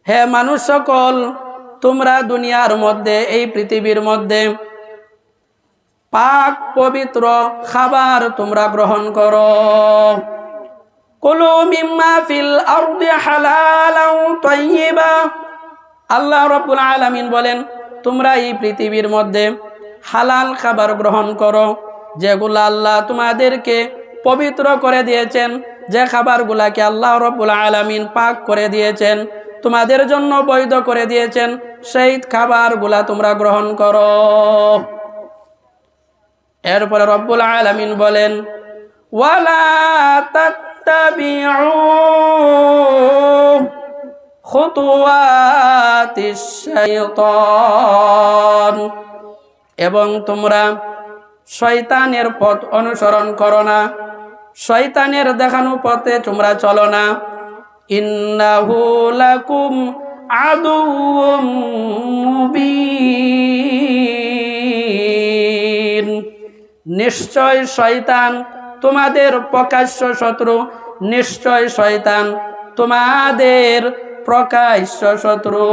হে মানুষ সকল, তোমরা দুনিয়ার মধ্যে, এই পৃথিবীর মধ্যে পাক পবিত্র খাবার তোমরা গ্রহণ করো। কুলু মিম্মা ফিল আরদি হালালাও তাইয়্যিবা। আল্লাহ রাব্বুল আলামিন বলেন, তোমরা এই পৃথিবীর মধ্যে হালাল খাবার গ্রহণ করো, যেগুলো আল্লাহ তোমাদেরকে পবিত্র করে দিয়েছেন, যে খাবারগুলাকে আল্লাহ রাব্বুল আলামিন পাক করে দিয়েছেন, তোমাদের জন্য বৈধ করে দিয়েছেন, সেই খাবারগুলা তোমরা গ্রহণ করো। এরপরে রব্বুল আলামিন বলেন, ওয়ালা তাত্তাবিউ খুতুওয়াতিশ শাইতান, এবং তোমরা শয়তানের পথ অনুসরণ করো না, শয়তানের দেখানো পথে তোমরা চলো না। ইন্নাহু লাকুম আদুউম মুবিন, নিশ্চয় শয়তান তোমাদের প্রকাশ্য শত্রু, নিশ্চয় শয়তান তোমাদের প্রকাশ্য শত্রু।